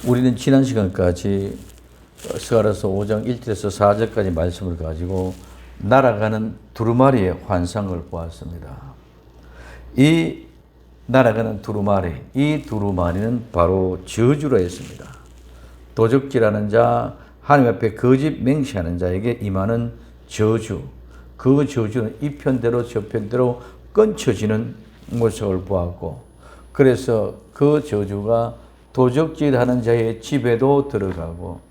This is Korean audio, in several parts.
우리는 지난 시간까지 스가랴서 5장 1절에서 4절까지 말씀을 가지고 날아가는 두루마리의 환상을 보았습니다. 이 날아가는 두루마리, 이 두루마리는 바로 저주라 했습니다. 도적질하는 자, 하나님 앞에 거짓 맹세하는 자에게 임하는 저주, 그 저주는 이 편대로 저 편대로 끊쳐지는 모습을 보았고, 그래서 그 저주가 도적질하는 자의 집에도 들어가고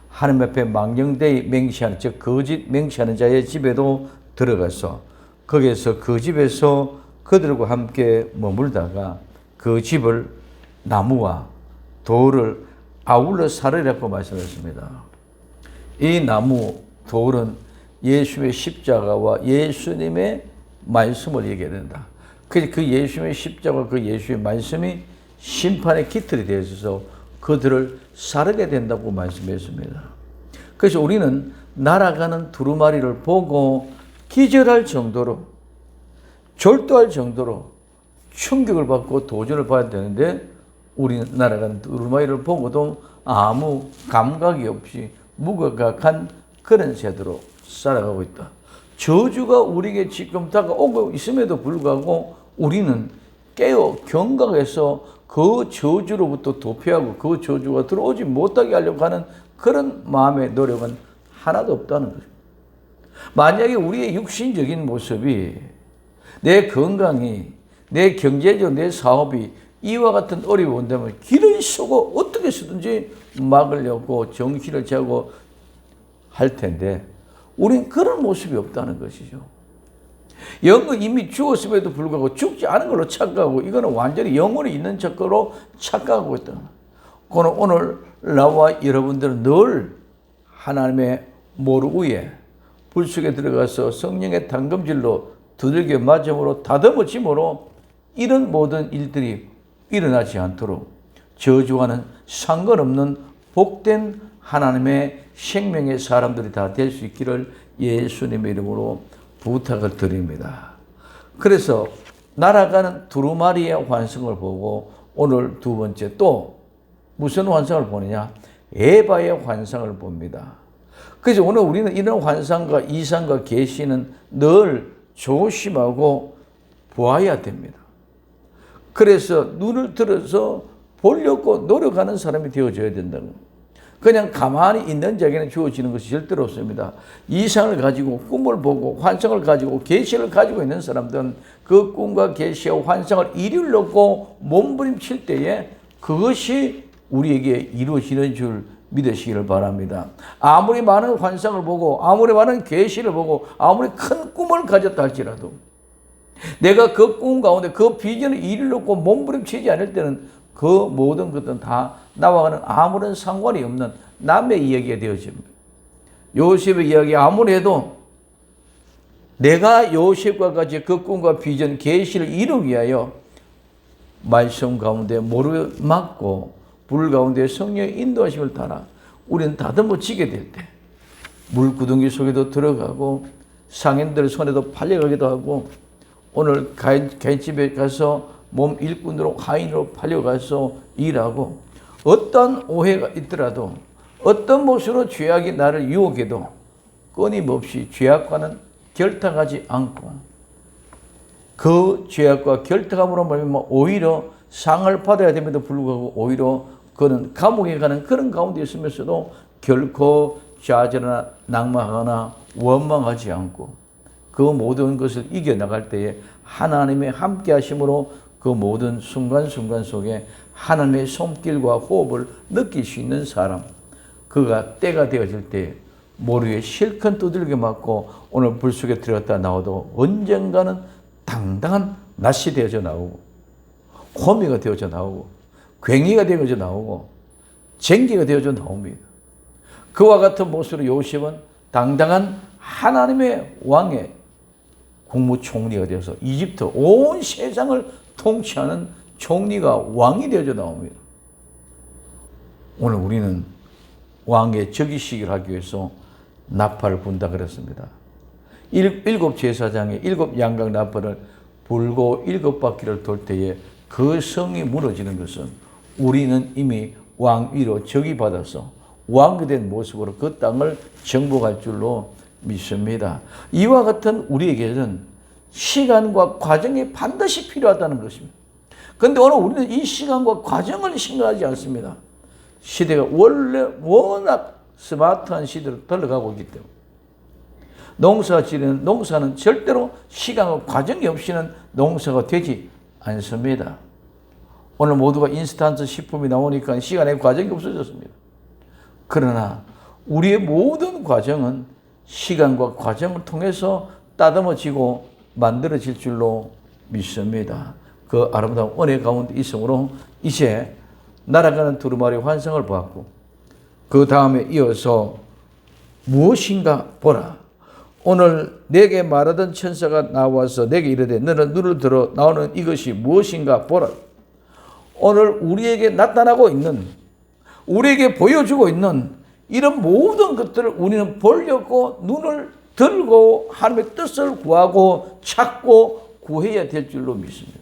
하나님 앞에 망령되이 맹세하는, 즉 거짓 맹세하는 자의 집에도 들어가서 거기에서 그 집에서 그들과 함께 머물다가 그 집을 나무와 돌을 아울러 사르라고 말씀했습니다. 이 나무, 돌은 예수의 십자가와 예수님의 말씀을 얘기한다. 그 예수의 십자가, 그 예수의 말씀이 심판의 깃털이 되어 있어서 그들을 사르게 된다고 말씀했습니다. 그래서 우리는 날아가는 두루마리를 보고 기절할 정도로, 절도할 정도로 충격을 받고 도전을 받아야 되는데, 우리는 날아가는 두루마리를 보고도 아무 감각이 없이 무감각한 그런 세대로 살아가고 있다. 저주가 우리에게 지금 다가오고 있음에도 불구하고 우리는 깨어 경각해서 그 저주로부터 도피하고 그 저주가 들어오지 못하게 하려고 하는 그런 마음의 노력은 하나도 없다는 거죠. 만약에 우리의 육신적인 모습이, 내 건강이, 내 경제적, 내 사업이 이와 같은 어려움이 온다면 길을 쓰고 어떻게 쓰든지 막으려고 정신을 차고 할 텐데, 우린 그런 모습이 없다는 것이죠. 영은 이미 죽었음에도 불구하고 죽지 않은 걸로 착각하고, 이거는 완전히 영혼이 있는 척으로 착각하고 있다. 그는 오늘 나와 여러분들은 늘 하나님의 모루 위에 불 속에 들어가서 성령의 당금질로 두들겨 맞음으로 다듬어짐으로 이런 모든 일들이 일어나지 않도록 저주와는 상관없는 복된 하나님의 생명의 사람들이 다 될 수 있기를 예수님의 이름으로 부탁을 드립니다. 그래서 날아가는 두루마리의 환상을 보고 오늘 두 번째 또 무슨 환상을 보느냐? 에바의 환상을 봅니다. 그래서 오늘 우리는 이런 환상과 이상과 계시는 늘 조심하고 보아야 됩니다. 그래서 눈을 들어서 보려고 노력하는 사람이 되어져야 된다고. 그냥 가만히 있는 자에게는 주어지는 것이 절대로 없습니다. 이상을 가지고 꿈을 보고 환상을 가지고 계시를 가지고 있는 사람들은 그 꿈과 계시와 환상을 이루려고 몸부림칠 때에 그것이 우리에게 이루어지는 줄 믿으시기를 바랍니다. 아무리 많은 환상을 보고 아무리 많은 계시를 보고 아무리 큰 꿈을 가졌다 할지라도 내가 그 꿈 가운데 그 비전을 이루려고 몸부림치지 않을 때는 그 모든 것들은 다 나와는 아무런 상관이 없는 남의 이야기가 되어집니다. 요셉의 이야기 아무리 해도 내가 요셉과 같이 그 꿈과 비전, 계시를 이루기 위하여 말씀 가운데 모르 맞고 불 가운데 성령의 인도하심을 따라 우리는 다듬어지게 될 때 물구덩이 속에도 들어가고 상인들 손에도 팔려가기도 하고, 오늘 가인집에 가서 몸 일꾼으로 하인으로 팔려가서 일하고, 어떤 오해가 있더라도 어떤 모습으로 죄악이 나를 유혹해도 끊임없이 죄악과는 결탁하지 않고 그 죄악과 결탁함으로 말미암아 오히려 상을 받아야 됨에도 불구하고 오히려 그는 감옥에 가는 그런 가운데 있으면서도 결코 좌절하거나 낙망하거나 원망하지 않고 그 모든 것을 이겨나갈 때에 하나님의 함께 하심으로 그 모든 순간순간 속에 하나님의 손길과 호흡을 느낄 수 있는 사람, 그가 때가 되어질 때 모르에 실컷 두들겨 맞고 오늘 불 속에 들어갔다 나와도 언젠가는 당당한 낫이 되어져 나오고 호미가 되어져 나오고 괭이가 되어져 나오고 쟁기가 되어져 나옵니다. 그와 같은 모습으로 요셉은 당당한 하나님의 왕의 국무총리가 되어서 이집트 온 세상을 통치하는 총리가 왕이 되어져 나옵니다. 오늘 우리는 왕의 즉위식을 하기 위해서 나팔을 분다 그랬습니다. 일곱 제사장의 일곱 양각 나팔을 불고 일곱 바퀴를 돌 때에 그 성이 무너지는 것은 우리는 이미 왕위로 즉위받아서 왕이 된 모습으로 그 땅을 정복할 줄로 믿습니다. 이와 같은 우리에게는 시간과 과정이 반드시 필요하다는 것입니다. 그런데 오늘 우리는 이 시간과 과정을 생각하지 않습니다. 시대가 원래 워낙 스마트한 시대로 들어가고 있기 때문에 농사 지르는 농사는 절대로 시간과 과정이 없이는 농사가 되지 않습니다. 오늘 모두가 인스턴트 식품이 나오니까 시간의 과정이 없어졌습니다. 그러나 우리의 모든 과정은 시간과 과정을 통해서 따듬어지고 만들어질 줄로 믿습니다. 그 아름다운 은혜 가운데 있으므로 이제 날아가는 두루마리 환상을 보았고 그 다음에 이어서 무엇인가 보라. 오늘 내게 말하던 천사가 나와서 내게 이르되 너는 눈을 들어 나오는 이것이 무엇인가 보라. 오늘 우리에게 나타나고 있는 우리에게 보여주고 있는 이런 모든 것들을 우리는 보려고 눈을 들고 하나님의 뜻을 구하고 찾고 구해야 될 줄로 믿습니다.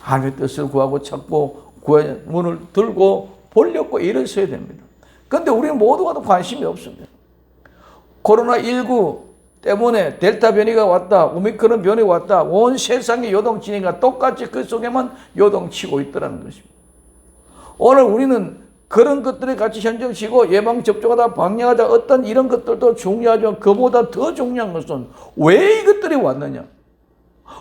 하나님의 뜻을 구하고 찾고 구해야 눈을 들고 보려고 일어서야 됩니다. 그런데 우리는 모두가 관심이 없습니다. 코로나19 때문에 델타 변이가 왔다, 오미크론 변이 왔다, 온 세상이 요동치니까 똑같이 그 속에만 요동치고 있더라는 것입니다. 오늘 우리는 그런 것들에 같이 현정치고 예방접종하다, 방역하다 어떤 이런 것들도 중요하지만 그보다 더 중요한 것은 왜 이것들이 왔느냐?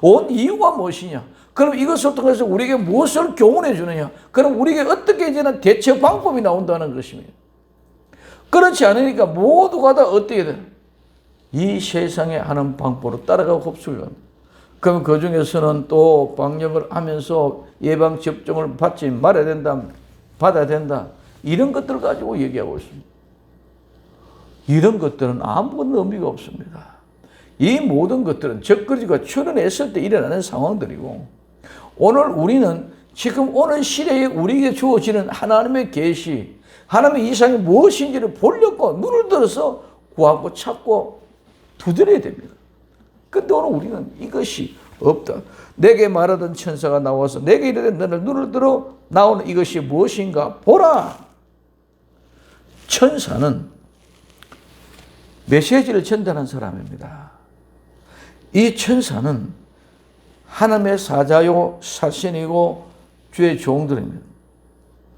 온 이유가 무엇이냐? 그럼 이것을 통해서 우리에게 무엇을 교훈해 주느냐? 그럼 우리에게 어떻게 이제는 대처 방법이 나온다는 것입니다. 그렇지 않으니까 모두가 다 어떻게 돼? 이 세상에 하는 방법으로 따라가고 흡수를 합니다. 그럼 그 중에서는 또 방역을 하면서 예방접종을 받지 말아야 된다, 받아야 된다. 이런 것들을 가지고 얘기하고 있습니다. 이런 것들은 아무런 의미가 없습니다. 이 모든 것들은 적그리스도가 출현했을 때 일어나는 상황들이고 오늘 우리는 지금 오늘 시대에 우리에게 주어지는 하나님의 계시, 하나님의 이상이 무엇인지를 보려고 눈을 들어서 구하고 찾고 두드려야 됩니다. 그런데 오늘 우리는 이것이 없다. 내게 말하던 천사가 나와서 내게 이르되 너는 눈을 들어 나오는 이것이 무엇인가 보라. 천사는 메시지를 전달한 사람입니다. 이 천사는 하나님의 사자요 사신이고 주의 종들입니다.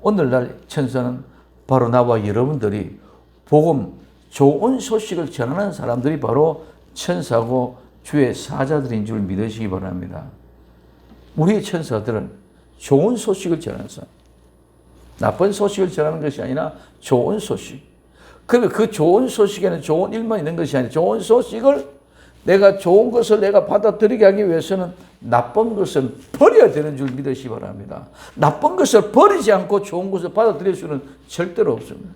오늘날 천사는 바로 나와 여러분들이 복음, 좋은 소식을 전하는 사람들이 바로 천사고 주의 사자들인 줄 믿으시기 바랍니다. 우리의 천사들은 좋은 소식을 전하는 사람, 나쁜 소식을 전하는 것이 아니라 좋은 소식. 그런데 그 좋은 소식에는 좋은 일만 있는 것이 아니라 좋은 소식을 내가 좋은 것을 내가 받아들이게 하기 위해서는 나쁜 것을 버려야 되는 줄 믿으시기 바랍니다. 나쁜 것을 버리지 않고 좋은 것을 받아들일 수는 절대로 없습니다.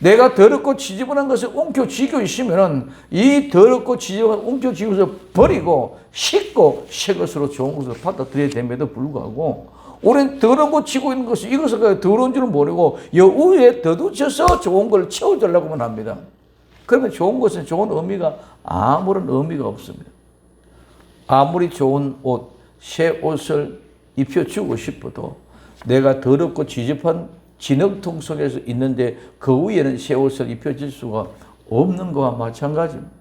내가 더럽고 지저분한 것을 움켜쥐고 있으면 이 더럽고 지저분한 움켜쥐고 것을 버리고 씻고 새 것으로 좋은 것을 받아들여야 됨에도 불구하고 우리는 더러고 지고 있는 것이 이것을 더러운 줄은 모르고 여우에 더듬쳐서 좋은 걸 채워주려고만 합니다. 그러면 좋은 것은 좋은 의미가 아무런 의미가 없습니다. 아무리 좋은 옷, 새 옷을 입혀주고 싶어도 내가 더럽고 지저분한 진흙통 속에서 있는데 그 위에는 새 옷을 입혀줄 수가 없는 것과 마찬가지입니다.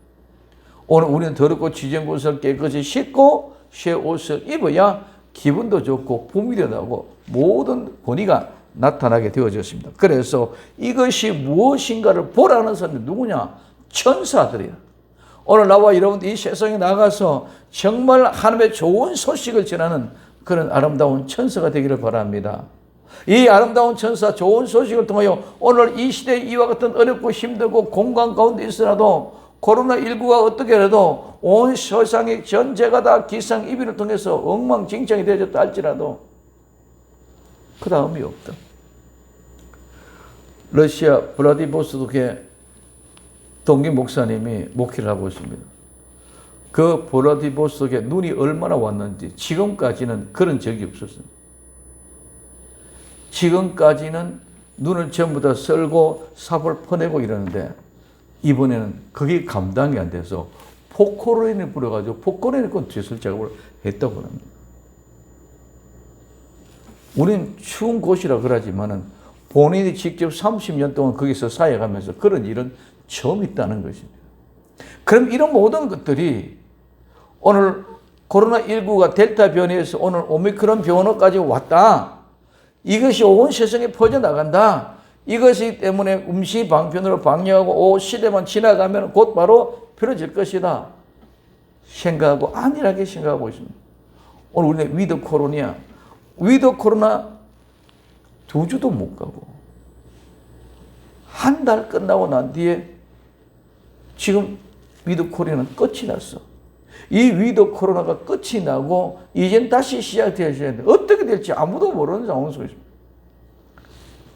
오늘 우리는 더럽고 지저분 것을 깨끗이 씻고 새 옷을 입어야 기분도 좋고 품위도 나고 모든 권위가 나타나게 되어졌습니다. 그래서 이것이 무엇인가를 보라는 사람이 누구냐? 천사들이야. 오늘 나와 여러분 이 세상에 나가서 정말 하나님의 좋은 소식을 전하는 그런 아름다운 천사가 되기를 바랍니다. 이 아름다운 천사 좋은 소식을 통하여 오늘 이 시대에 이와 같은 어렵고 힘들고 공간 가운데 있으라도 코로나19가 어떻게 해도 온 세상의 전체가 다 기상이비를 통해서 엉망진창이 되어졌다 할지라도 그 다음이 없다. 러시아 블라디보스토크에 동기 목사님이 목회를 하고 있습니다. 그 블라디보스토크에 눈이 얼마나 왔는지 지금까지는 그런 적이 없었습니다. 지금까지는 눈을 전부 다 썰고 삽을 퍼내고 이러는데 이번에는 그게 감당이 안 돼서 포크레인을 뿌려가지고 포크레인을 뒤설 작업을 했다고 합니다. 우리는 추운 곳이라 그러지만은 본인이 직접 30년 동안 거기서 사역하면서 그런 일은 처음 있다는 것입니다. 그럼 이런 모든 것들이 오늘 코로나19가 델타 변이에서 오늘 오미크론 변호까지 왔다. 이것이 온 세상에 퍼져나간다. 이것이 때문에 음식 방편으로 방역하고 시대만 지나가면 곧바로 펴질 것이다. 생각하고 안일하게 생각하고 있습니다. 오늘 우리는 위드 코로나 2주도 못 가고 한 달 끝나고 난 뒤에 지금 위드 코로나는 끝이 났어. 이 위드 코로나가 끝이 나고 이젠 다시 시작되어야 되는데 어떻게 될지 아무도 모르는 상황 속에 있습니다.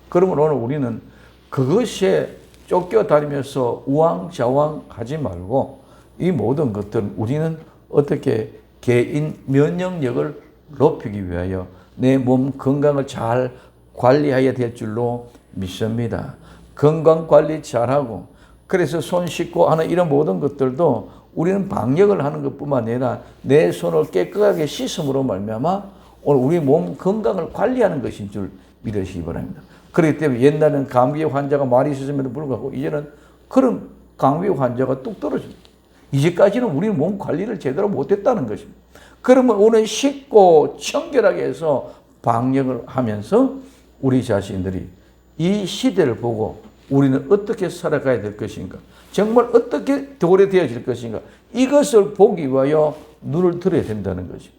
그러면 오늘 우리는 그것에 쫓겨다니면서 우왕좌왕하지 말고 이 모든 것들은 우리는 어떻게 개인 면역력을 높이기 위하여 내 몸 건강을 잘 관리해야 될 줄로 믿습니다. 건강 관리 잘하고 그래서 손 씻고 하는 이런 모든 것들도 우리는 방역을 하는 것뿐만 아니라 내 손을 깨끗하게 씻음으로 말미암아 오늘 우리 몸 건강을 관리하는 것인 줄 믿으시기 바랍니다. 그렇기 때문에 옛날에는 감기 환자가 많이 있었음에도 불구하고 이제는 그런 감기 환자가 뚝 떨어집니다. 이제까지는 우리 몸 관리를 제대로 못했다는 것입니다. 그러면 오늘 씻고 청결하게 해서 방역을 하면서 우리 자신들이 이 시대를 보고 우리는 어떻게 살아가야 될 것인가, 정말 어떻게 도래되어질 것인가, 이것을 보기 위하여 눈을 들어야 된다는 것입니다.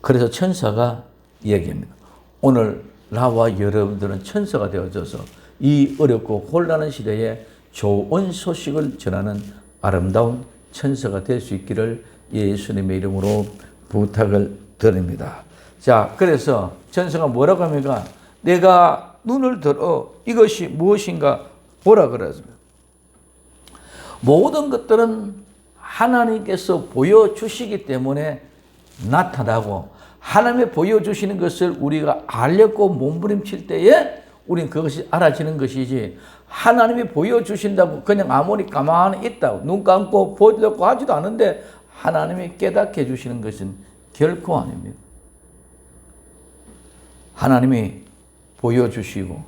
그래서 천사가 얘기합니다. 오늘 나와 여러분들은 천사가 되어져서 이 어렵고 혼란한 시대에 좋은 소식을 전하는 아름다운 천사가 될 수 있기를 예수님의 이름으로 부탁을 드립니다. 자, 그래서 천사가 뭐라고 합니까? 내가 눈을 들어 이것이 무엇인가 보라 그랬습니다. 모든 것들은 하나님께서 보여주시기 때문에 나타나고 하나님이 보여주시는 것을 우리가 알려고 몸부림칠 때에 우리는 그것이 알아지는 것이지 하나님이 보여주신다고 그냥 아무리 가만히 있다고 눈 감고 보려고 하지도 않은데 하나님이 깨닫게 해주시는 것은 결코 아닙니다. 하나님이 보여주시고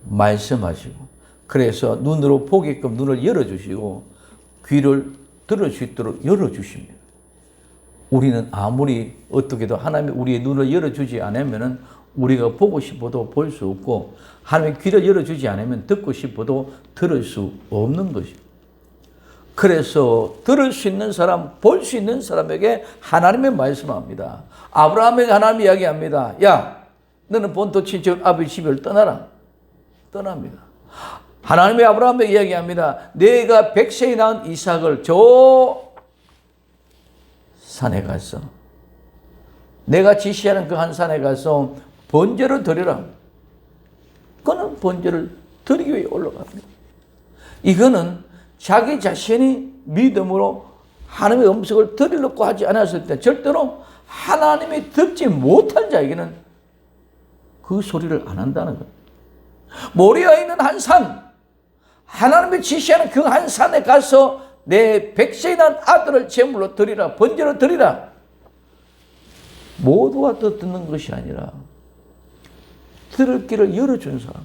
말씀하시고 그래서 눈으로 보게끔 눈을 열어주시고 귀를 들을 수 있도록 열어주십니다. 우리는 아무리 어떻게도 하나님이 우리의 눈을 열어주지 않으면 우리가 보고 싶어도 볼 수 없고 하나님의 귀를 열어주지 않으면 듣고 싶어도 들을 수 없는 것입니다. 그래서 들을 수 있는 사람, 볼 수 있는 사람에게 하나님의 말씀합니다. 아브라함에게 하나님이 이야기합니다. 야, 너는 본토 친척 아버지 집을 떠나라. 떠납니다. 하나님의 아브라함에게 이야기합니다. 내가 100세에 낳은 이삭을 저 산에 가서 내가 지시하는 그 한 산에 가서 번제를 드리라. 그는 번제를 드리기 위해 올라갑니다. 이거는 자기 자신이 믿음으로 하나님의 음식을 드리려고 하지 않았을 때 절대로 하나님이 듣지 못한 자에게는 그 소리를 안 한다는 거예요. 모리아에 있는 한 산, 하나님이 지시하는 그 한 산에 가서 내 100세에 난 아들을 제물로 드리라, 번제로 드리라. 모두가 더 듣는 것이 아니라 들을 길을 열어준 사람.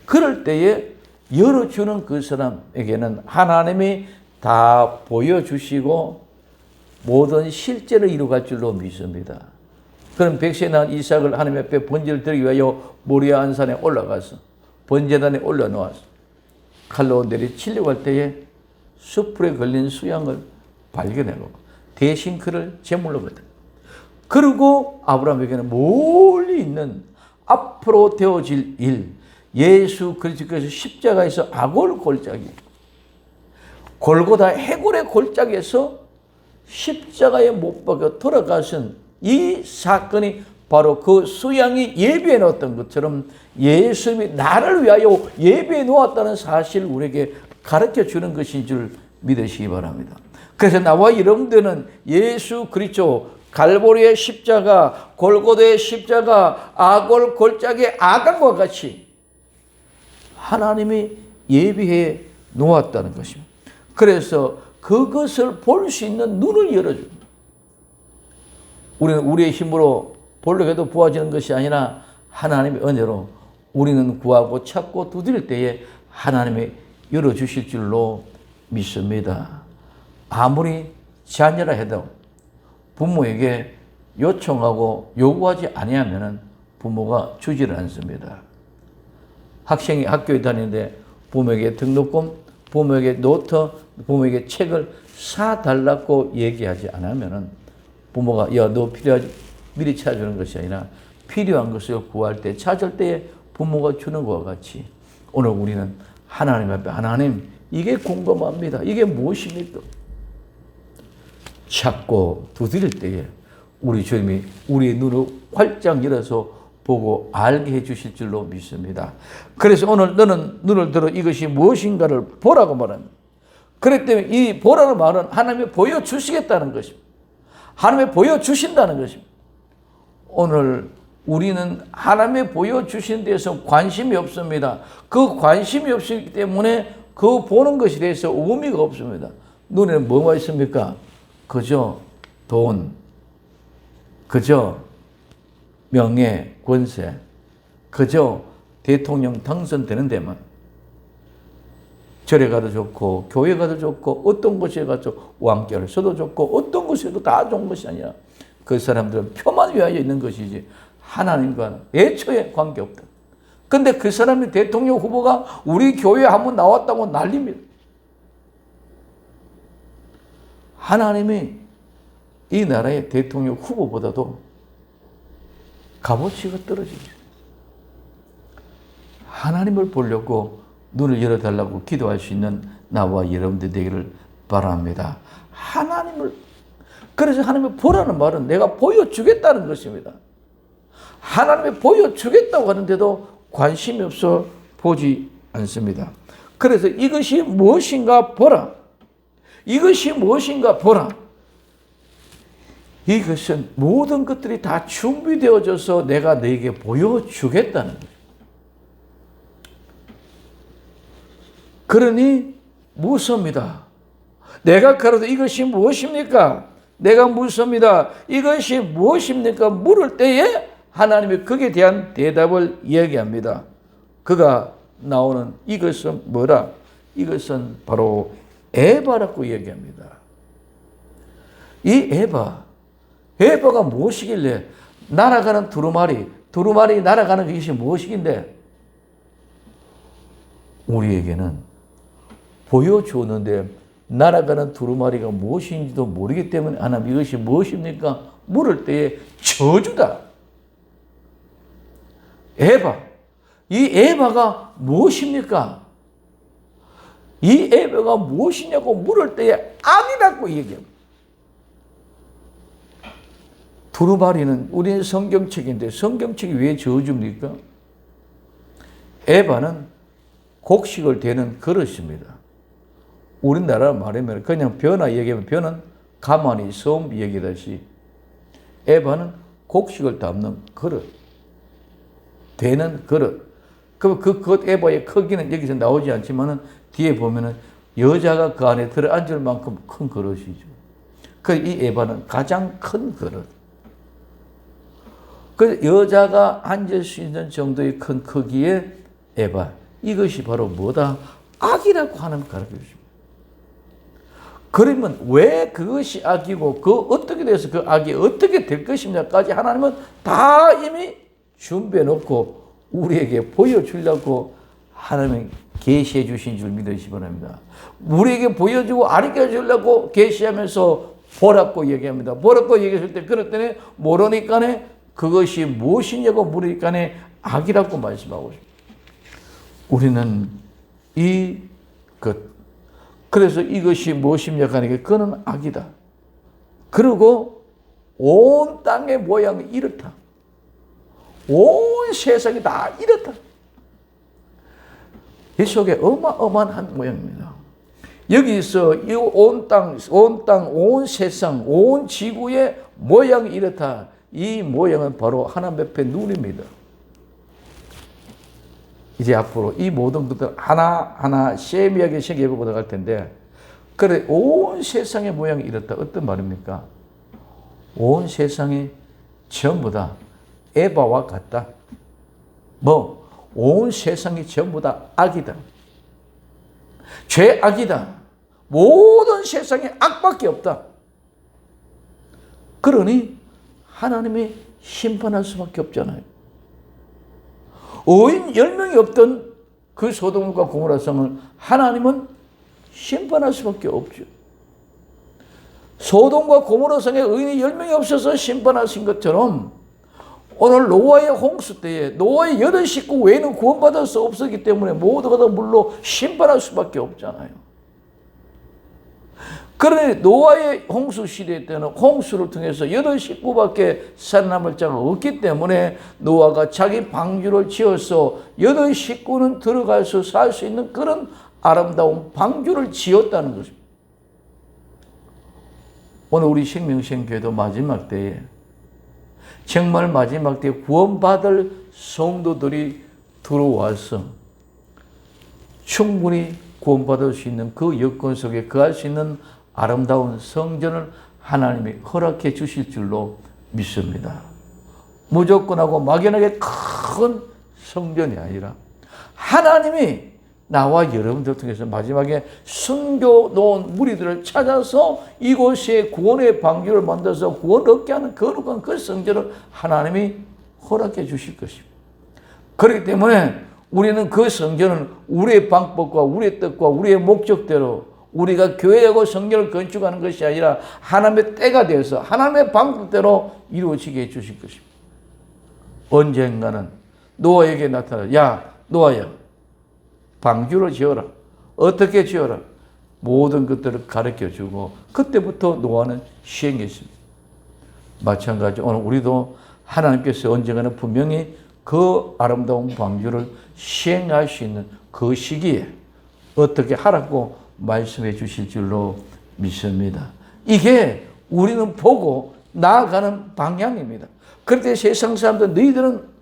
그럴 때에 열어주는 그 사람에게는 하나님이 다 보여주시고 모든 실제를 이루갈 줄로 믿습니다. 그럼 100세에 낳은 이삭을 하나님 앞에 번제를 드리기 위하여 모리아 안산에 올라가서 번제단에 올려놓아서 칼로 내리치려고 할 때에 숯불에 걸린 수양을 발견하고 대신 그를 제물로 받아. 그리고 아브라함에게는 멀리 있는 앞으로 되어질 일, 예수 그리스도께서 십자가에서 아골 골짜기, 골고다 해골의 골짜기에서 십자가에 못 박혀 돌아가신 이 사건이 바로 그 수양이 예비해 놓았던 것처럼 예수님이 나를 위하여 예비해 놓았다는 사실을 우리에게 가르쳐 주는 것인 줄 믿으시기 바랍니다. 그래서 나와 여러분들은 예수 그리스도 갈보리의 십자가, 골고다의 십자가, 아골 골짜기의 아간과 같이 하나님이 예비해 놓았다는 것입니다. 그래서 그것을 볼 수 있는 눈을 열어줍니다. 우리는 우리의 힘으로 보려고 해도 부어지는 것이 아니라 하나님의 은혜로 우리는 구하고 찾고 두드릴 때에 하나님이 열어주실 줄로 믿습니다. 아무리 자녀라 해도 부모에게 요청하고 요구하지 아니하면 부모가 주지를 않습니다. 학생이 학교에 다니는데 부모에게 등록금, 부모에게 노트, 부모에게 책을 사달라고 얘기하지 않으면 부모가 야, 너 필요하지? 미리 찾아주는 것이 아니라 필요한 것을 구할 때, 찾을 때에 부모가 주는 것과 같이 오늘 우리는 하나님 앞에 하나님 이게 궁금합니다. 이게 무엇입니까? 찾고 두드릴 때에 우리 주님이 우리의 눈을 활짝 열어서 보고 알게 해주실 줄로 믿습니다. 그래서 오늘 너는 눈을 들어 이것이 무엇인가를 보라고 말합니다. 그렇기 때문에 이 보라는 말은 하나님이 보여주시겠다는 것입니다. 하나님이 보여주신다는 것입니다. 오늘 우리는 하나님이 보여주신 데서 관심이 없습니다. 그 관심이 없기 때문에 그 보는 것에 대해서 의미가 없습니다. 눈에는 뭐가 있습니까? 그저 돈, 그저 명예, 권세, 그저 대통령 당선되는 데만 절에 가도 좋고 교회 가도 좋고 어떤 곳에 가도 왕결을 써도 좋고 어떤 곳에도 다 좋은 것이 아니라 그 사람들은 표만 위하여 있는 것이지 하나님과 애초에 관계없다. 근데 그 사람이 대통령 후보가 우리 교회에 한번 나왔다고 난립니다. 하나님이 이 나라의 대통령 후보보다도 값어치가 떨어집니다. 하나님을 보려고 눈을 열어달라고 기도할 수 있는 나와 여러분들 되기를 바랍니다. 하나님을, 그래서 하나님이 보라는 말은 내가 보여주겠다는 것입니다. 하나님이 보여주겠다고 하는데도 관심이 없어 보지 않습니다. 그래서 이것이 무엇인가 보라. 이것이 무엇인가 보라. 이것은 모든 것들이 다 준비되어져서 내가 너에게 보여주겠다는 거예요. 그러니 묻습니다. 내가 가로되 이것이 무엇입니까? 내가 묻습니다. 이것이 무엇입니까? 물을 때에 하나님이 거기에 대한 대답을 이야기합니다. 그가 나오는 이것은 뭐라? 이것은 바로 에바라고 이야기합니다. 이 에바가 무엇이길래 날아가는 두루마리 날아가는 것이 무엇이긴데 우리에게는 보여주었는데 날아가는 두루마리가 무엇인지도 모르기 때문에 하나님 이것이 무엇입니까? 물을 때에 저주다. 에바. 이 에바가 무엇입니까? 이 에바가 무엇이냐고 물을 때에 악이라고 얘기합니다. 두루마리는 우리는 성경책인데 성경책이 왜 저주입니까? 에바는 곡식을 대는 그릇입니다. 우리나라 말하면 그냥 벼나 얘기하면 벼는 가만히 섬 얘기다시 에바는 곡식을 담는 그릇, 대는 그릇. 그 에바의 크기는 여기서 나오지 않지만은 뒤에 보면은 여자가 그 안에 들어앉을 만큼 큰 그릇이죠. 이 에바는 가장 큰 그릇. 그 여자가 앉을 수 있는 정도의 큰 크기의 에바. 이것이 바로 뭐다? 악이라고 하나님 가르쳐 주십니다. 그러면 왜 그것이 악이고 어떻게 돼서 그 악이 어떻게 될 것이냐까지 하나님은 다 이미 준비해 놓고 우리에게 보여주려고 하나님이 계시해 주신 줄 믿으시기 바랍니다. 우리에게 보여주고 알게 주려고 계시하면서 보라고 얘기합니다. 보라고 얘기했을 때 그랬더니 모르니까 그것이 무엇이냐고 물으니까 악이라고 말씀하고 있습니다. 우리는 그래서 이것이 무엇이냐 하니까 그거는 악이다. 그리고 온 땅의 모양이 이렇다. 온 세상이 다 이렇다. 이 속에 어마어마한 모양입니다. 여기서 이 온 땅, 온 세상, 온 지구의 모양이 이렇다. 이 모양은 바로 하나님 앞에 눈입니다. 이제 앞으로 이 모든 것들 하나하나 세미하게 생각해보고 갈 텐데, 그래, 온 세상의 모양이 이렇다. 어떤 말입니까? 온 세상이 전부 다 에바와 같다. 뭐 온 세상이 전부 다 악이다. 죄악이다. 모든 세상에 악밖에 없다. 그러니 하나님이 심판할 수밖에 없잖아요. 의인 10명이 없던 그 소돔과 고모라 성을 하나님은 심판할 수밖에 없죠. 소돔과 고모라 성에 의인이 10명이 없어서 심판하신 것처럼 오늘 노아의 홍수 때에 노아의 8 식구 외에는 구원받을 수 없었기 때문에 모두가 다 물로 심판할 수밖에 없잖아요. 그러니 노아의 홍수 시대 때는 홍수를 통해서 8 식구밖에 살아남을 자가 없기 때문에 노아가 자기 방주를 지어서 8 식구는 들어가서 살 수 있는 그런 아름다운 방주를 지었다는 것입니다. 오늘 우리 생명생교회도 마지막 때에 정말 마지막 때에 구원받을 성도들이 들어와서 충분히 구원받을 수 있는 그 여건 속에 거할 수 있는 아름다운 성전을 하나님이 허락해 주실 줄로 믿습니다. 무조건하고 막연하게 큰 성전이 아니라 하나님이 나와 여러분들 통해서 마지막에 숨겨놓은 무리들을 찾아서 이곳에 구원의 방주를 만들어서 구원을 얻게 하는 거룩한 그 성전을 하나님이 허락해 주실 것입니다. 그렇기 때문에 우리는 그 성전은 우리의 방법과 우리의 뜻과 우리의 목적대로 우리가 교회하고 성전을 건축하는 것이 아니라 하나님의 때가 되어서 하나님의 방법대로 이루어지게 해 주실 것입니다. 언젠가는 노아에게 나타나 야 노아야 방주를 지어라. 어떻게 지어라. 모든 것들을 가르쳐주고 그때부터 노아는 시행했습니다. 마찬가지로 오늘 우리도 하나님께서 언젠가는 분명히 그 아름다운 방주를 시행할 수 있는 그 시기에 어떻게 하라고 말씀해 주실 줄로 믿습니다. 이게 우리는 보고 나아가는 방향입니다. 그런데 세상 사람들 너희들은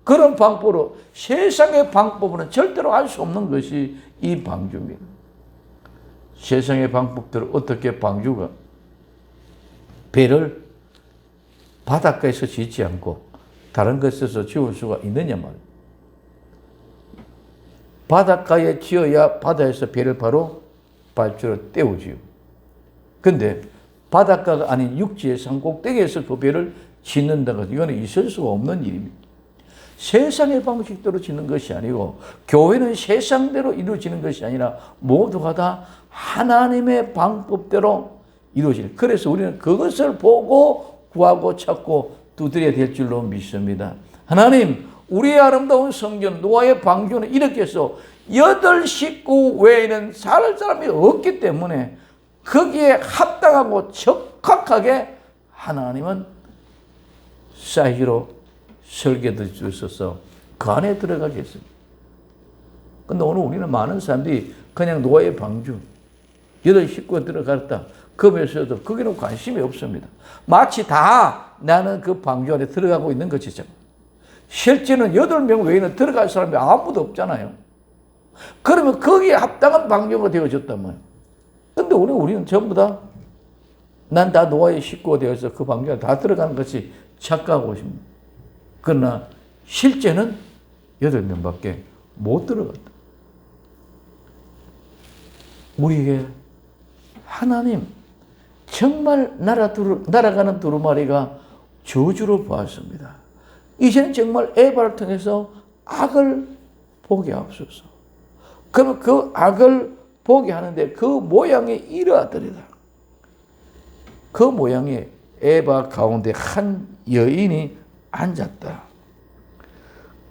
그런 방법으로 세상의 방법으로는 절대로 할 수 없는 것이 이 방주입니다. 세상의 방법대로 어떻게 방주가 배를 바닷가에서 짓지 않고 다른 곳에서 지을 수가 있느냐 말이에요. 바닷가에 지어야 바다에서 배를 바로 발주로 떼우지요. 그런데 바닷가가 아닌 육지의 산꼭대기에서 그 배를 짓는다고 이거는 있을 수가 없는 일입니다. 세상의 방식대로 짓는 것이 아니고 교회는 세상대로 이루어지는 것이 아니라 모두가 다 하나님의 방법대로 이루어지는. 그래서 우리는 그것을 보고 구하고 찾고 두드려야 될 줄로 믿습니다. 하나님, 우리의 아름다운 성전 노아의 방주는 이렇게 해서 8 식구 외에는 살 사람이 없기 때문에 거기에 합당하고 적합하게 하나님은 사이즈로 설계도 주셔서 그 안에 들어가겠습니다. 그런데 오늘 우리는 많은 사람들이 그냥 노아의 방주 8 식구가 들어갔다. 그러면서도 거기는 관심이 없습니다. 마치 다 나는 그 방주 안에 들어가고 있는 것이죠. 실제는 8명 외에는 들어갈 사람이 아무도 없잖아요. 그러면 거기에 합당한 방주가 되어졌단 말이에요. 그런데 우리는 전부 다 난 다 노아의 식구가 되어서 그 방주에 다 들어가는 것이 착각하고 있습니다. 그러나 실제는 8명밖에 못 들어갔다. 우리에게 하나님 정말 날아가는 두루마리가 저주로 보았습니다. 이제는 정말 에바를 통해서 악을 보게 하옵소서. 그러면 그 악을 보게 하는데 그 모양이 이러하더라. 그 모양이 에바 가운데 한 여인이 앉았다.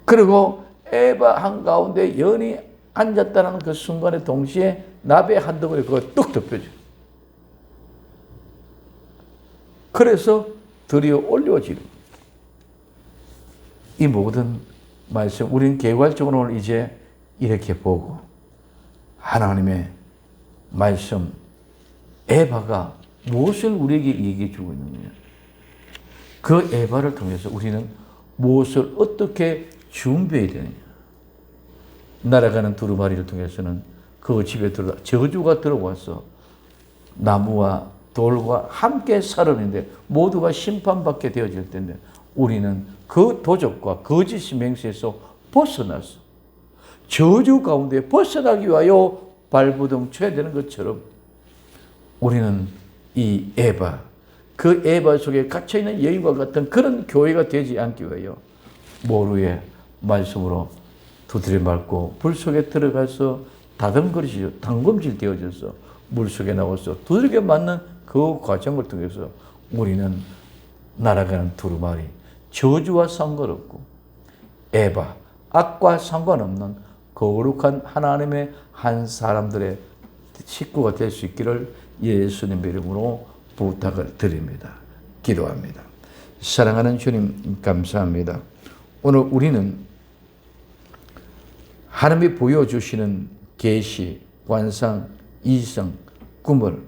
그리고 에바 한가운데 연이 앉았다는 그 순간에 동시에 나베 한 덩어리 그거 뚝 덮여져. 그래서 들여 올려지는 이 모든 말씀 우리는 개괄적으로 이제 이렇게 보고 하나님의 말씀 에바가 무엇을 우리에게 얘기해 주고 있느냐. 그 에바를 통해서 우리는 무엇을 어떻게 준비해야 되느냐. 날아가는 두루마리를 통해서는 그 집에 들어가 저주가 들어와서 나무와 돌과 함께 살았는데 모두가 심판받게 되어질 텐데 우리는 그 도적과 거짓 맹세에서 벗어나서 저주 가운데 벗어나기 위하여 발버둥 쳐야 되는 것처럼 우리는 이 에바, 그 에바 속에 갇혀있는 여인과 같은 그런 교회가 되지 않기 위하여 모루의 말씀으로 두드려 맞고 불 속에 들어가서 다듬거리시 당금질 되어져서 물 속에 나와서 두들겨 맞는 그 과정을 통해서 우리는 날아가는 두루마리, 저주와 상관없고 에바, 악과 상관없는 거룩한 하나님의 한 사람들의 식구가 될 수 있기를 예수님 이름으로 부탁을 드립니다. 기도합니다. 사랑하는 주님 감사합니다. 오늘 우리는 하나님이 보여주시는 계시, 관상, 이성, 꿈을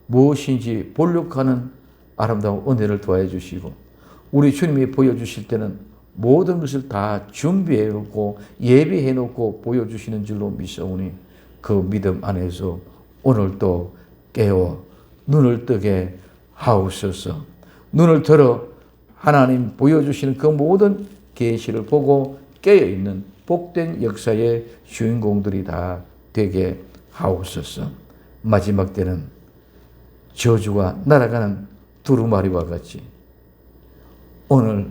무엇인지 볼록하는 아름다운 은혜를 더해 주시고 우리 주님이 보여주실 때는 모든 것을 다 준비해 놓고 예비해 놓고 보여주시는 줄로 믿사오니 그 믿음 안에서 오늘도 깨어 눈을 뜨게 하옵소서. 눈을 들어 하나님 보여주시는 그 모든 계시를 보고 깨어있는 복된 역사의 주인공들이 다 되게 하옵소서. 마지막 때는 저주가 날아가는 두루마리와 같이 오늘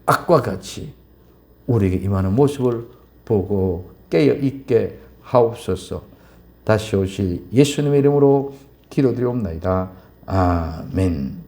악과 같이 우리에게 임하는 모습을 보고 깨어있게 하옵소서. 다시 오실 예수님의 이름으로 기도드리옵나이다. 아멘.